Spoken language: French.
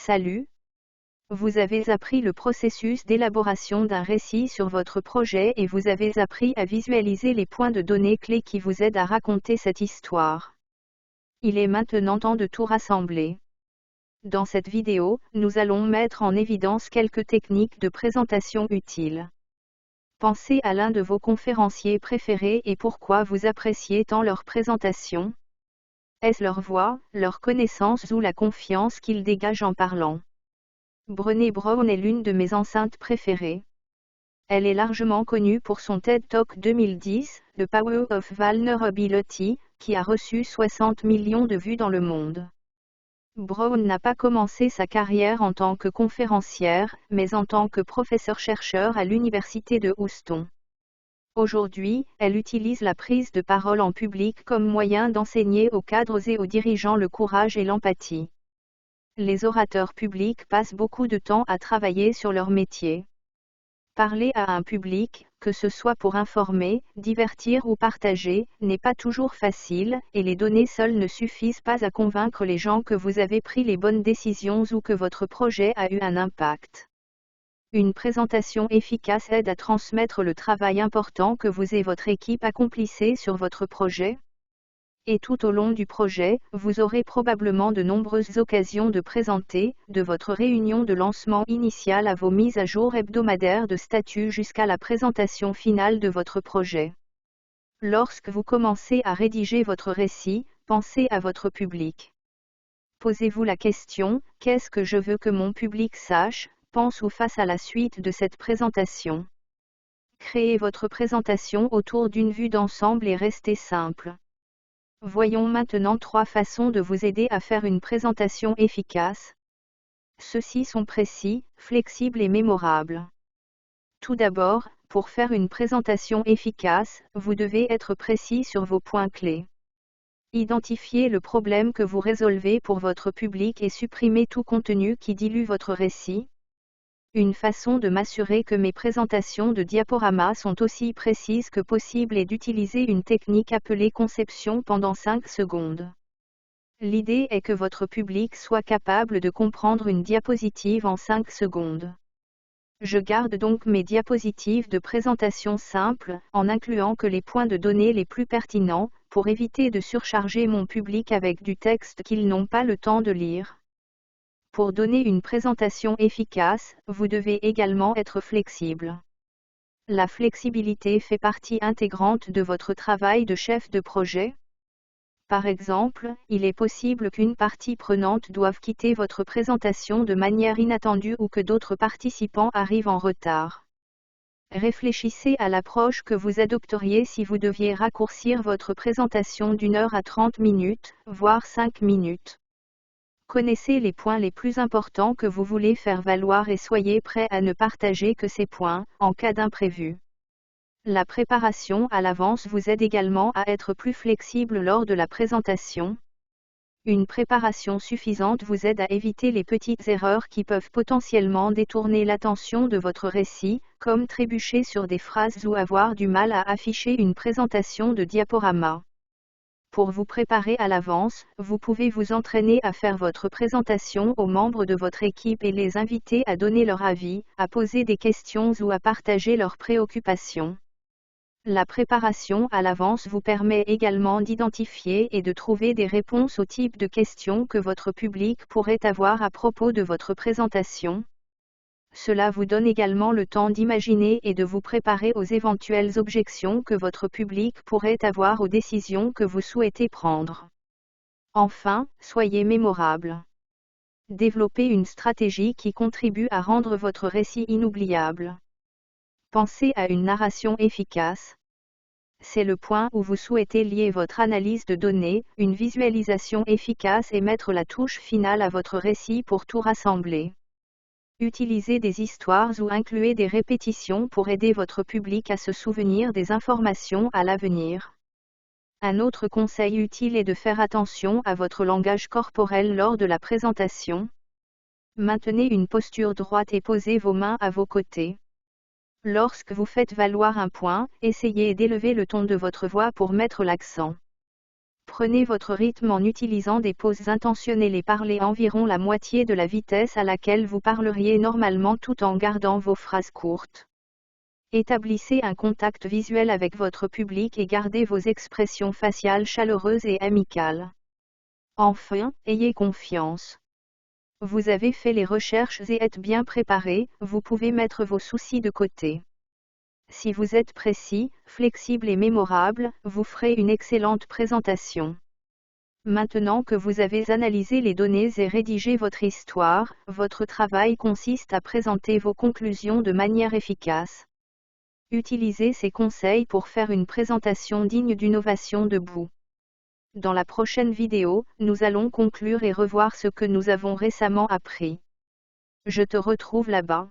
Salut! Vous avez appris le processus d'élaboration d'un récit sur votre projet et vous avez appris à visualiser les points de données clés qui vous aident à raconter cette histoire. Il est maintenant temps de tout rassembler. Dans cette vidéo, nous allons mettre en évidence quelques techniques de présentation utiles. Pensez à l'un de vos conférenciers préférés et pourquoi vous appréciez tant leur présentation. Est-ce leur voix, leur connaissance ou la confiance qu'ils dégagent en parlant? Brené Brown est l'une de mes enceintes préférées. Elle est largement connue pour son TED Talk 2010, The Power of Vulnerability, qui a reçu 60 millions de vues dans le monde. Brown n'a pas commencé sa carrière en tant que conférencière, mais en tant que professeur-chercheur à l'université de Houston. Aujourd'hui, elle utilise la prise de parole en public comme moyen d'enseigner aux cadres et aux dirigeants le courage et l'empathie. Les orateurs publics passent beaucoup de temps à travailler sur leur métier. Parler à un public, que ce soit pour informer, divertir ou partager, n'est pas toujours facile, et les données seules ne suffisent pas à convaincre les gens que vous avez pris les bonnes décisions ou que votre projet a eu un impact. Une présentation efficace aide à transmettre le travail important que vous et votre équipe accomplissez sur votre projet. Et tout au long du projet, vous aurez probablement de nombreuses occasions de présenter, de votre réunion de lancement initiale à vos mises à jour hebdomadaires de statut jusqu'à la présentation finale de votre projet. Lorsque vous commencez à rédiger votre récit, pensez à votre public. Posez-vous la question, qu'est-ce que je veux que mon public sache, pense ou fasse à la suite de cette présentation? Créez votre présentation autour d'une vue d'ensemble et restez simple. Voyons maintenant 3 façons de vous aider à faire une présentation efficace. Ceux-ci sont précis, flexibles et mémorables. Tout d'abord, pour faire une présentation efficace, vous devez être précis sur vos points clés. Identifiez le problème que vous résolvez pour votre public et supprimez tout contenu qui dilue votre récit. Une façon de m'assurer que mes présentations de diaporamas sont aussi précises que possible est d'utiliser une technique appelée conception pendant 5 secondes. L'idée est que votre public soit capable de comprendre une diapositive en 5 secondes. Je garde donc mes diapositives de présentation simples, en incluant que les points de données les plus pertinents, pour éviter de surcharger mon public avec du texte qu'ils n'ont pas le temps de lire. Pour donner une présentation efficace, vous devez également être flexible. La flexibilité fait partie intégrante de votre travail de chef de projet. Par exemple, il est possible qu'une partie prenante doive quitter votre présentation de manière inattendue ou que d'autres participants arrivent en retard. Réfléchissez à l'approche que vous adopteriez si vous deviez raccourcir votre présentation d'1 heure à 30 minutes, voire 5 minutes. Connaissez les points les plus importants que vous voulez faire valoir et soyez prêt à ne partager que ces points, en cas d'imprévu. La préparation à l'avance vous aide également à être plus flexible lors de la présentation. Une préparation suffisante vous aide à éviter les petites erreurs qui peuvent potentiellement détourner l'attention de votre récit, comme trébucher sur des phrases ou avoir du mal à afficher une présentation de diaporama. Pour vous préparer à l'avance, vous pouvez vous entraîner à faire votre présentation aux membres de votre équipe et les inviter à donner leur avis, à poser des questions ou à partager leurs préoccupations. La préparation à l'avance vous permet également d'identifier et de trouver des réponses au type de questions que votre public pourrait avoir à propos de votre présentation. Cela vous donne également le temps d'imaginer et de vous préparer aux éventuelles objections que votre public pourrait avoir aux décisions que vous souhaitez prendre. Enfin, soyez mémorable. Développez une stratégie qui contribue à rendre votre récit inoubliable. Pensez à une narration efficace. C'est le point où vous souhaitez lier votre analyse de données, une visualisation efficace et mettre la touche finale à votre récit pour tout rassembler. Utilisez des histoires ou incluez des répétitions pour aider votre public à se souvenir des informations à l'avenir. Un autre conseil utile est de faire attention à votre langage corporel lors de la présentation. Maintenez une posture droite et posez vos mains à vos côtés. Lorsque vous faites valoir un point, essayez d'élever le ton de votre voix pour mettre l'accent. Prenez votre rythme en utilisant des pauses intentionnelles et parlez environ la moitié de la vitesse à laquelle vous parleriez normalement tout en gardant vos phrases courtes. Établissez un contact visuel avec votre public et gardez vos expressions faciales chaleureuses et amicales. Enfin, ayez confiance. Vous avez fait les recherches et êtes bien préparé, vous pouvez mettre vos soucis de côté. Si vous êtes précis, flexible et mémorable, vous ferez une excellente présentation. Maintenant que vous avez analysé les données et rédigé votre histoire, votre travail consiste à présenter vos conclusions de manière efficace. Utilisez ces conseils pour faire une présentation digne d'une ovation debout. Dans la prochaine vidéo, nous allons conclure et revoir ce que nous avons récemment appris. Je te retrouve là-bas.